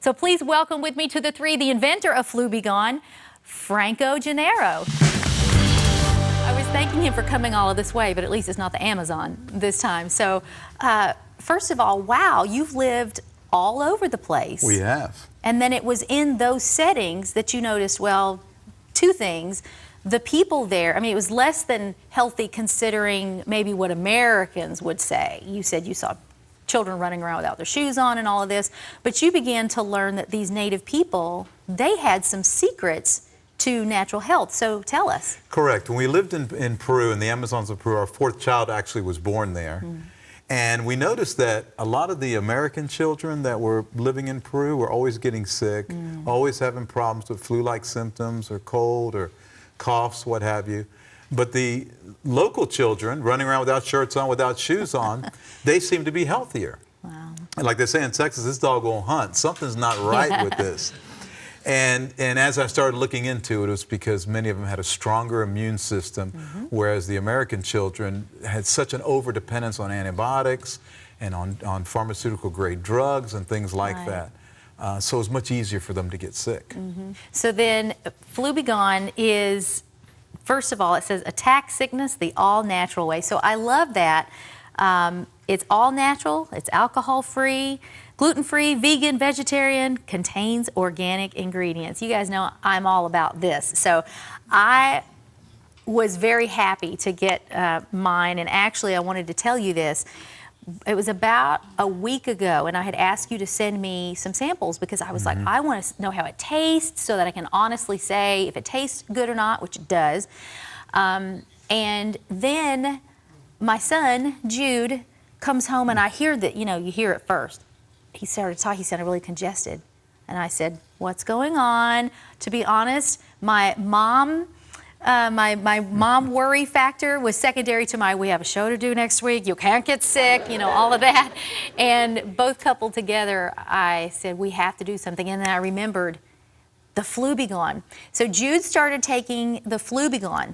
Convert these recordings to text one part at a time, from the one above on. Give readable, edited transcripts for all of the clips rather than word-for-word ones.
So please welcome with me to the three, the inventor of FluBGone, Franco Gennaro. I was thanking him for coming all of this way, but at least it's not the Amazon this time. So first of all, wow, you've lived all over the place. We have. And then it was in those settings that you noticed, well, two things. The people there, I mean, it was less than healthy considering maybe what Americans would say. You said you saw children running around without their shoes on and all of this, but you began to learn that these native people, they had some secrets to natural health. So tell us. Correct. When we lived in Peru, in the Amazons of Peru, our fourth child actually was born there. And we noticed that a lot of the American children that were living in Peru were always getting sick, always having problems with flu-like symptoms or cold or coughs, what have you. But the local children running around without shirts on, without shoes on, they seem to be healthier. Wow. And like they say in Texas, this dog won't hunt. Something's not right with this. And as I started looking into it, it was because many of them had a stronger immune system, whereas the American children had such an overdependence on antibiotics and on pharmaceutical grade drugs and things like that. So it was much easier for them to get sick. So then FluBGone is, first of all, it says attack sickness the all natural way. So I love that. It's all natural, it's alcohol free, gluten-free, vegan, vegetarian, contains organic ingredients. You guys know I'm all about this. So I was very happy to get mine, and actually I wanted to tell you this. It was about a week ago, and I had asked you to send me some samples because I was like, I want to know how it tastes so that I can honestly say if it tastes good or not, which it does. And then my son, Jude, comes home, and I hear that, you know, you hear it first. He started talking, he sounded really congested. And I said, what's going on? To be honest, my mom worry factor was secondary to my, we have a show to do next week, you can't get sick, you know, all of that. And both coupled together, I said, we have to do something. And then I remembered the FluBGone. So Jude started taking the FluBGone.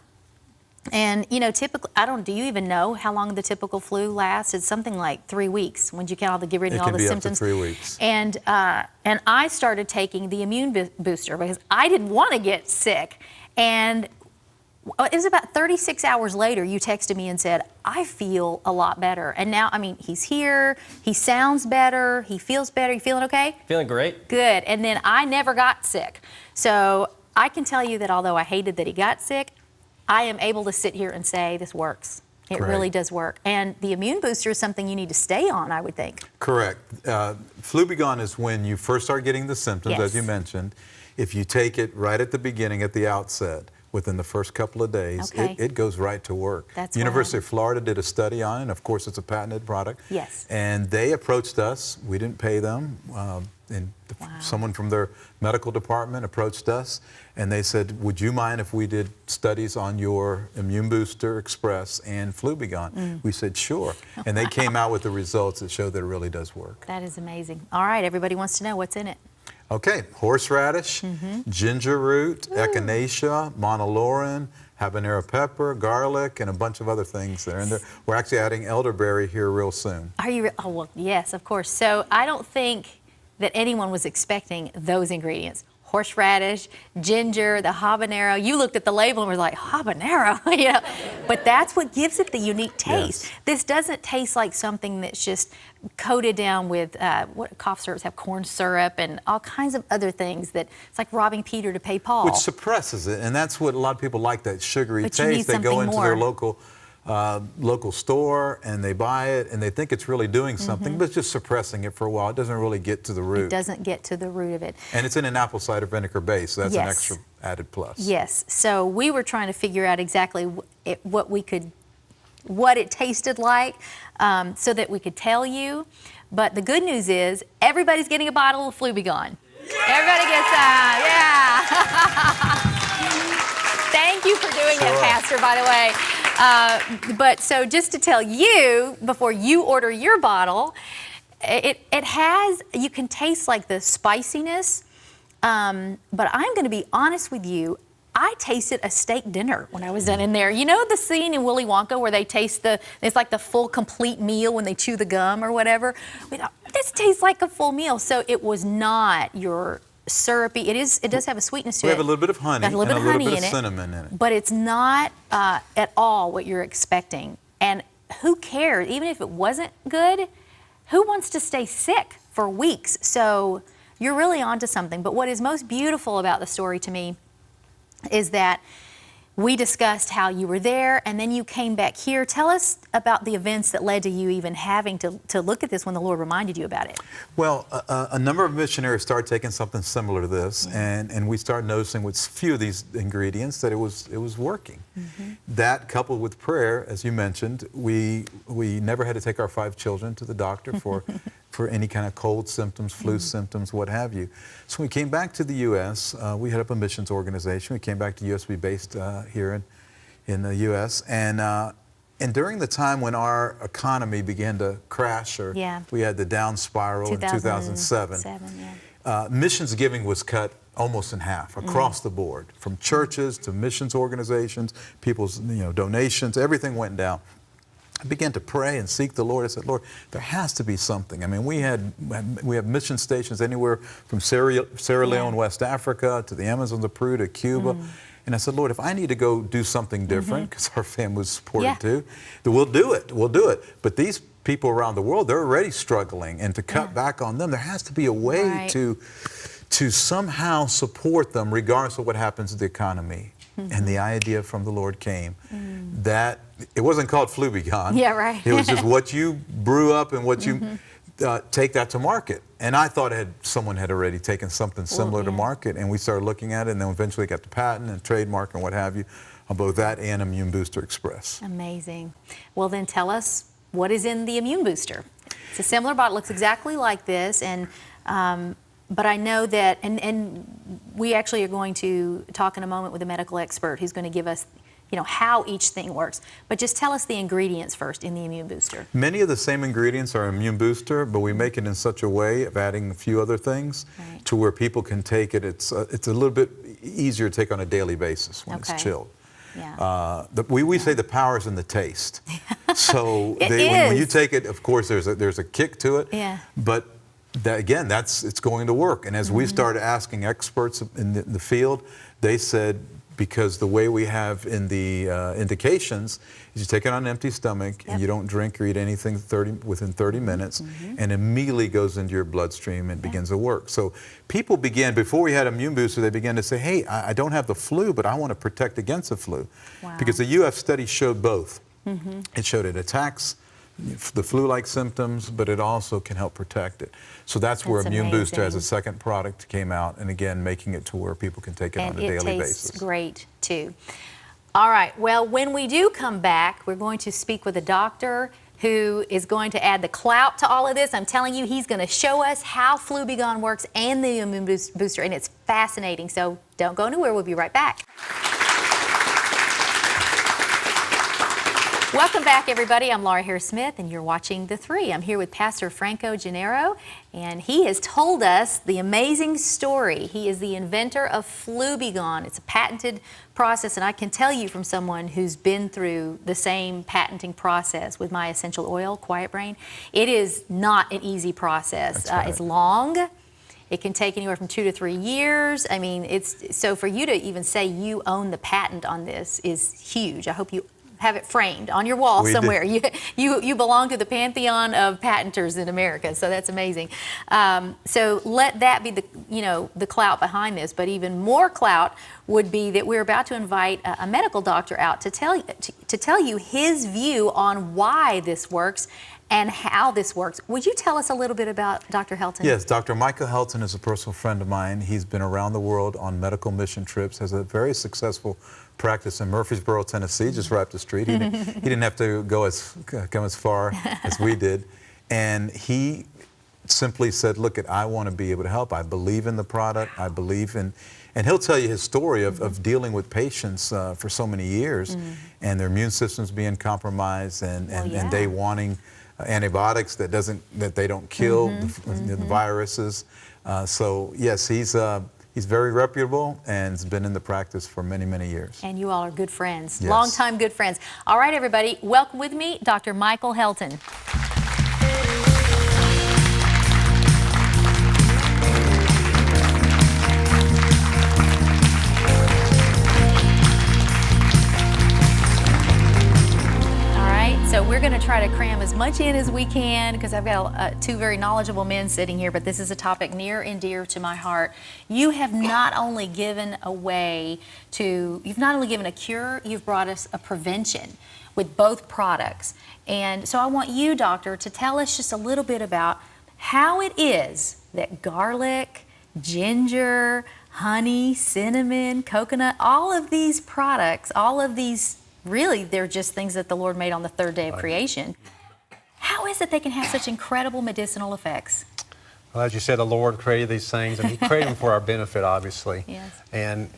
And, you know, typically, do you even know how long the typical flu lasts? It's something like 3 weeks when you get all the symptoms. Up to 3 weeks. And I started taking the immune booster because I didn't want to get sick. And it was about 36 hours later, you texted me and said, I feel a lot better. And now, I mean, he's here, he sounds better, he feels better. You feeling okay? Feeling great. Good. And then I never got sick. So I can tell you that although I hated that he got sick, I am able to sit here and say this works. It really does work. And the immune booster is something you need to stay on, I would think. Correct. FluBGone is when you first start getting the symptoms, as you mentioned. If you take it right at the beginning, at the outset, within the first couple of days, it goes right to work. That's University of Florida did a study on it, and of course it's a patented product. Yes. And they approached us. We didn't pay them. Someone from their medical department approached us, and they said, would you mind if we did studies on your Immune Booster Express and FluBGone? We said, sure. And they came out with the results that show that it really does work. That is amazing. All right, everybody wants to know what's in it. Okay, horseradish, ginger root, echinacea, monolaurin, habanero pepper, garlic, and a bunch of other things that are in there. We're actually adding elderberry here real soon. Are you? Oh, well, yes, of course. So I don't think that anyone was expecting those ingredients. Horseradish, ginger, the habanero. You looked at the label and were like, habanero? You know? But that's what gives it the unique taste. Yes. This doesn't taste like something that's just coated down with, what cough syrups have corn syrup and all kinds of other things that it's like robbing Peter to pay Paul. Which suppresses it, and that's what a lot of people like, that sugary But taste. They go into their local store and they buy it and they think it's really doing something, but it's just suppressing it for a while. It doesn't really get to the root. It doesn't get to the root of it. And it's in an apple cider vinegar base, so that's an extra added plus. Yes. So we were trying to figure out exactly what it tasted like, so that we could tell you. But the good news is everybody's getting a bottle of FluBGone. Everybody gets Thank you for doing it, Pastor, by the way. But so just to tell you, before you order your bottle, it has, you can taste like the spiciness, but I'm going to be honest with you, I tasted a steak dinner when I was done in there. You know the scene in Willy Wonka where they taste it's like the full complete meal when they chew the gum or whatever? this tastes like a full meal. So it was not your syrupy. It does have a sweetness to it. We have a little bit of honey Got a little and bit a of little honey bit of in it, cinnamon in it. but it's not at all what you're expecting. And who cares? Even if it wasn't good, who wants to stay sick for weeks? So you're really onto something. But what is most beautiful about the story to me is that we discussed how you were there and then you came back here. Tell us about the events that led to you even having to look at this when the Lord reminded you about it. Well, a number of missionaries started taking something similar to this, and we started noticing with a few of these ingredients that it was working. That, coupled with prayer, as you mentioned, we never had to take our 5 children to the doctor for any kind of cold symptoms, flu symptoms, what have you. So we came back to the U.S. We had up a missions organization. We came back to the U.S. We based here in the U.S. And during the time when our economy began to crash, or we had the down spiral in 2007, missions giving was cut almost in half across the board, from churches to missions organizations, people's donations, everything went down. I began to pray and seek the Lord. I said, Lord, there has to be something. I mean, we have mission stations anywhere from Sierra Leone, West Africa, to the Amazons of Peru, to Cuba. And I said, Lord, if I need to go do something different, because our family was supported too, then we'll do it. We'll do it. But these people around the world, they're already struggling, and to cut back on them, there has to be a way to somehow support them, regardless of what happens to the economy. And the idea from the Lord came that it wasn't called FluBGone. Yeah, right. It was just what you brew up and what you take that to market. And I thought someone had already taken something similar to market, and we started looking at it, and then eventually got the patent and trademark and what have you on both that and Immune Booster Express. Amazing. Well, then tell us what is in the Immune Booster. It's a similar bottle, looks exactly like this, and but I know that, and we actually are going to talk in a moment with a medical expert who's going to give us, how each thing works. But just tell us the ingredients first in the Immune Booster. Many of the same ingredients are Immune Booster, but we make it in such a way of adding a few other things to where people can take it. It's a little bit easier to take on a daily basis when it's chilled. We say the power is in the taste. So when you take it, of course, there's a kick to it. But again, it's going to work. And as we started asking experts in the field, they said, because the way we have in the indications is you take it on an empty stomach and you don't drink or eat anything within 30 minutes, and immediately goes into your bloodstream and begins to work. So people began, before we had Immune Booster, they began to say, hey, I don't have the flu, but I want to protect against the flu. Because the UF study showed both. It showed it attacks the flu-like symptoms, but it also can help protect it. So that's where Immune Booster as a second product came out, and again, making it to where people can take it on a daily basis. And it tastes great, too. All right, well, when we do come back, we're going to speak with a doctor who is going to add the clout to all of this. I'm telling you, he's going to show us how FluBGone works and the Immune Booster, and it's fascinating. So don't go anywhere. We'll be right back. Welcome back, everybody. I'm Laura Harris-Smith, and you're watching theTHREE. I'm here with Pastor Franco Gennaro, and he has told us the amazing story. He is the inventor of FluBGone. It's a patented process, and I can tell you from someone who's been through the same patenting process with my essential oil, Quiet Brain, it is not an easy process. It's long. It can take anywhere from 2 to 3 years. I mean, so for you to even say you own the patent on this is huge. I hope you have it framed on your wall somewhere. You belong to the pantheon of patenters in America, so that's amazing. So let that be the clout behind this. But even more clout would be that we're about to invite a medical doctor out to tell you his view on why this works and how this works. Would you tell us a little bit about Dr. Helton? Yes, Dr. Michael Helton is a personal friend of mine. He's been around the world on medical mission trips, has a very successful practice in Murfreesboro, Tennessee, just right up the street. He didn't have to come as far as we did. And he simply said, look, I want to be able to help. I believe in the product. I believe in, and he'll tell you his story of dealing with patients for so many years and their immune systems being compromised and they wanting antibiotics that they don't kill the viruses. So yes, he's very reputable and has been in the practice for many, many years. And you all are good friends, yes. Longtime good friends. All right, everybody, welcome with me, Dr. Michael Helton. try to cram as much in as we can because I've got two very knowledgeable men sitting here, but this is a topic near and dear to my heart. You have not only given you've not only given a cure, you've brought us a prevention with both products. And so I want you, doctor, to tell us just a little bit about how it is that garlic, ginger, honey, cinnamon, coconut, all of these products, all of these, really, they're just things that the Lord made on the third day of creation. How is it they can have such incredible medicinal effects? Well, as you said, the Lord created these things, and He created them for our benefit, obviously. Yes. And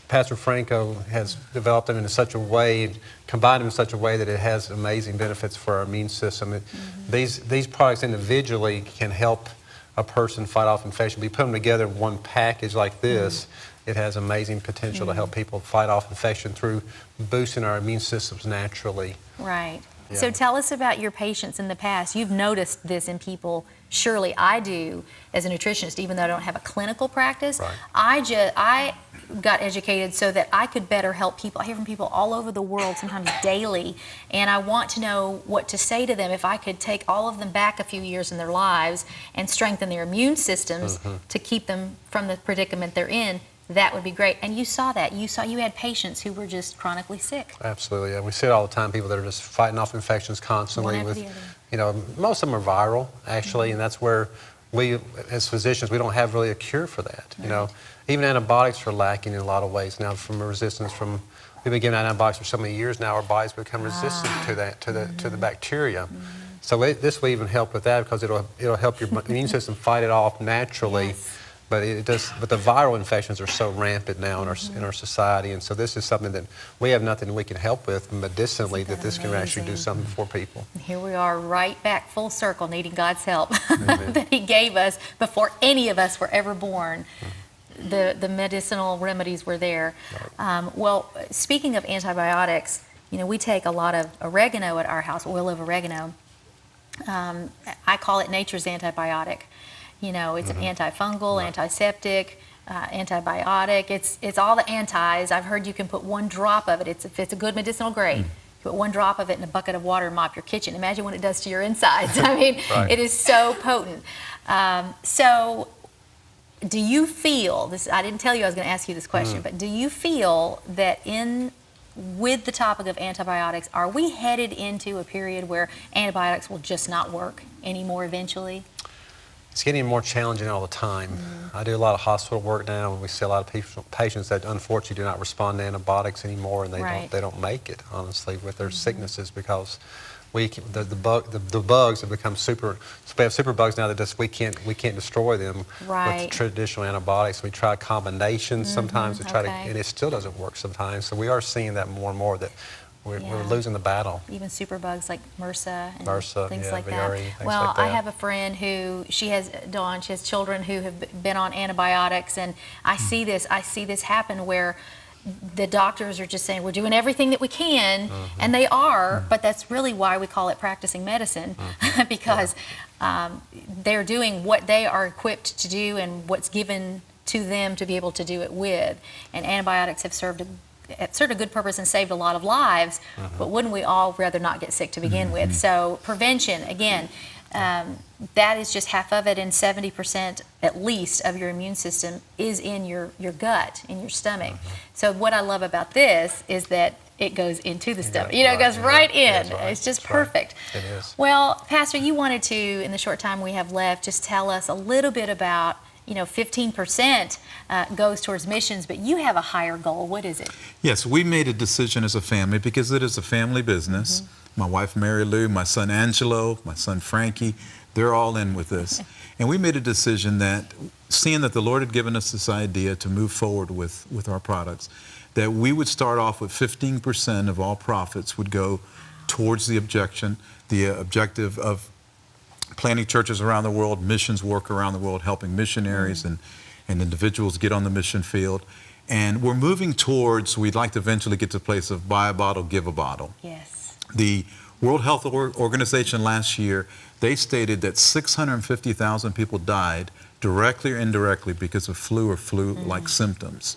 Pastor Franco has developed them in such a way, combined them in such a way that it has amazing benefits for our immune system. These products individually can help a person fight off infection. We put them together in one package like this. It has amazing potential to help people fight off infection through boosting our immune systems naturally. Right. Yeah. So tell us about your patients in the past. You've noticed this in people. Surely I do as a nutritionist, even though I don't have a clinical practice. Right. I got educated so that I could better help people. I hear from people all over the world, sometimes daily, and I want to know what to say to them. If I could take all of them back a few years in their lives and strengthen their immune systems to keep them from the predicament they're in, that would be great. And you saw that. You had patients who were just chronically sick. Absolutely. Yeah. We see it all the time, people that are just fighting off infections constantly. One after the other. You know, most of them are viral, actually, and that's where we, as physicians, we don't have really a cure for that. You know, even antibiotics are lacking in a lot of ways now from a resistance from, we've been giving antibiotics for so many years now, our bodies become resistant to that, to the bacteria. So this will even help with that because it'll help your immune system fight it off naturally. Yes. But but the viral infections are so rampant now in our society, and so this is something that we have nothing we can help with medicinally that this can actually do something for people. Here we are right back full circle, needing God's help that He gave us before any of us were ever born. The medicinal remedies were there. Well, speaking of antibiotics, you know, we take a lot of oregano at our house, oil of oregano. I call it nature's antibiotic. You know, it's an antifungal, antiseptic, antibiotic. It's all the antis. I've heard you can put one drop of it. If it's a good medicinal grade, you put one drop of it in a bucket of water and mop your kitchen. Imagine what it does to your insides. I mean, it is so potent. So do you feel, this? I didn't tell you I was going to ask you this question, but do you feel that with the topic of antibiotics, are we headed into a period where antibiotics will just not work anymore eventually? It's getting more challenging all the time. I do a lot of hospital work now, and we see a lot of patients that unfortunately do not respond to antibiotics anymore, and they don't make it, honestly, with their sicknesses because the bugs have become super. So we have super bugs now that we can't destroy them with traditional antibiotics. We try combinations sometimes to try to, and it still doesn't work sometimes. So we are seeing that more and more that. We're losing the battle. Even superbugs like MRSA and things like VRE, that. Well, like that. I have a friend who she has children who have been on antibiotics, and I see this happen where the doctors are just saying we're doing everything that we can, and they are, but that's really why we call it practicing medicine, because they're doing what they are equipped to do and what's given to them to be able to do it with. And antibiotics have served a good purpose and saved a lot of lives, but wouldn't we all rather not get sick to begin with? So prevention, again, that is just half of it, and 70% at least of your immune system is in your gut, in your stomach. So what I love about this is that it goes into the stomach. You know, it goes right in. It's just perfect. It is. Well, Pastor, you wanted to, in the short time we have left, just tell us a little bit about, 15% goes towards missions, but you have a higher goal. What is it? Yes, we made a decision as a family because it is a family business. My wife, Mary Lou, my son, Angelo, my son, Frankie, they're all in with this. And we made a decision that, seeing that the Lord had given us this idea to move forward with our products, that we would start off with 15% of all profits would go towards the objective of planting churches around the world, missions work around the world, helping missionaries and individuals get on the mission field. And we're moving towards, we'd like to eventually get to the place of buy a bottle, give a bottle. Yes. The World Health Organization last year, they stated that 650,000 people died directly or indirectly because of flu or flu-like symptoms.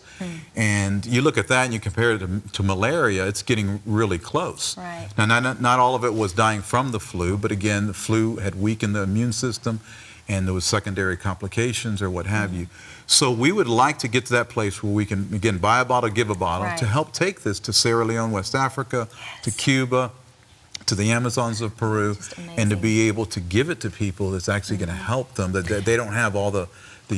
And you look at that and you compare it to malaria, it's getting really close. Right. Now, not all of it was dying from the flu, but again, the flu had weakened the immune system and there was secondary complications or what have you. So we would like to get to that place where we can, again, buy a bottle, give a bottle, Right. to help take this to Sierra Leone, West Africa, to Cuba, to the Amazons of Peru, and to be able to give it to people that's actually going to help them, that they don't have all the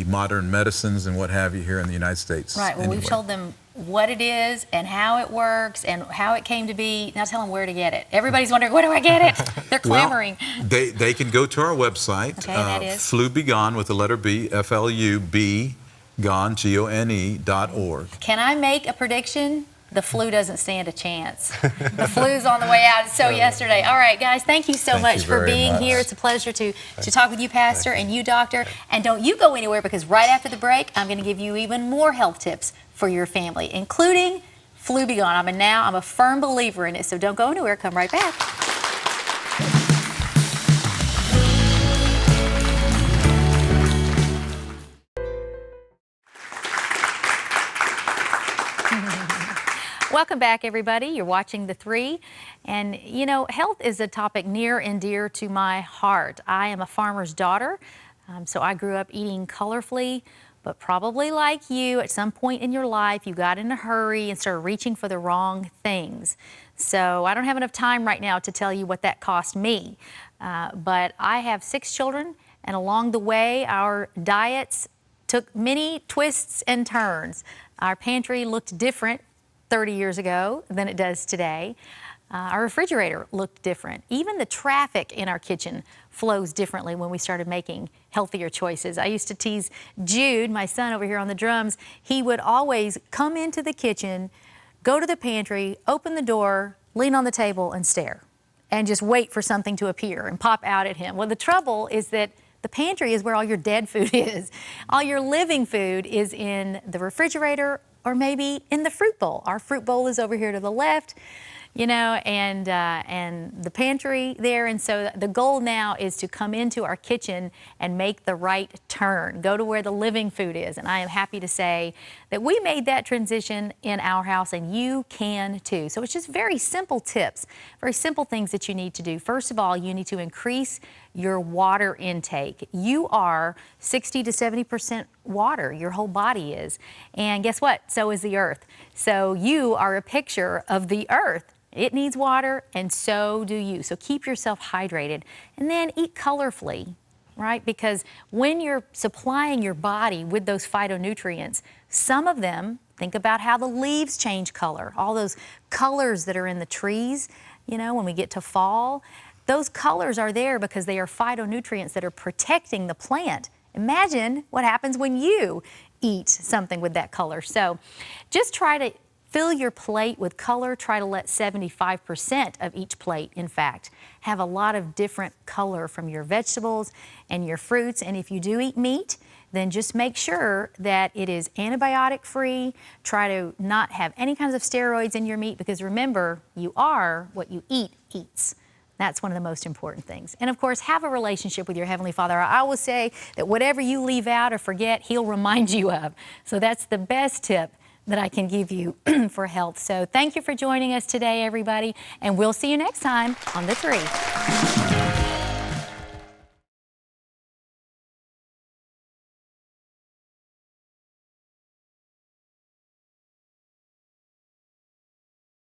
modern medicines and what have you here in the United States. Right. Well, anyway. we've told them what it is and how it works and how it came to be. Now tell them where to get it. Everybody's wondering, where do I get it? They're clamoring. Well, they can go to our website, Okay, that is? FluBGone with the letter B, F-L-U-B, gone, G-O-N-E.org. Can I make a prediction? The flu doesn't stand a chance. The flu's on the way out. So yesterday. All right, guys, thank you so Thank much you for very being much. here. It's a pleasure to talk with you, Pastor, and you, Doctor. And don't you go anywhere, because right after the break, I'm going to give you even more health tips for your family, including FluBGone. I'm a firm believer in it, so don't go anywhere. Come right back. Welcome back, everybody. You're watching theTHREE. And, you know, health is a topic near and dear to my heart. I am a farmer's daughter, so I grew up eating colorfully, but probably like you, at some point in your life, you got in a hurry and started reaching for the wrong things. So I don't have enough time right now to tell you what that cost me. But I have 6 children, and along the way, our diets took many twists and turns. Our pantry looked different 30 years ago than it does today. Our refrigerator looked different. Even the traffic in our kitchen flows differently when we started making healthier choices. I used to tease Jude, my son over here on the drums. He would always come into the kitchen, go to the pantry, open the door, lean on the table and stare, and just wait for something to appear and pop out at him. Well, the trouble is that the pantry is where all your dead food is. All your living food is in the refrigerator or maybe in the fruit bowl. Our fruit bowl is over here to the left, you know, and the pantry there. And so the goal now is to come into our kitchen and make the right turn, go to where the living food is. And I am happy to say that we made that transition in our house, and you can too. So it's just very simple tips, very simple things that you need to do. First of all, you need to increase your water intake. You are 60 to 70% water, your whole body is. And guess what? So is the earth. So you are a picture of the earth. It needs water, and so do you. So keep yourself hydrated, and then eat colorfully, right? Because when you're supplying your body with those phytonutrients, some of them, think about how the leaves change color, all those colors that are in the trees, you know, when we get to fall. Those colors are there because they are phytonutrients that are protecting the plant. Imagine what happens when you eat something with that color. So just try to fill your plate with color. Try to let 75% of each plate, in fact, have a lot of different color from your vegetables and your fruits. And if you do eat meat, then just make sure that it is antibiotic free. Try to not have any kinds of steroids in your meat, because remember, you are what you eat eats. That's one of the most important things. And of course, have a relationship with your Heavenly Father. I always say that whatever you leave out or forget, He'll remind you of. So that's the best tip that I can give you for health. So thank you for joining us today, everybody, and we'll see you next time on theTHREE.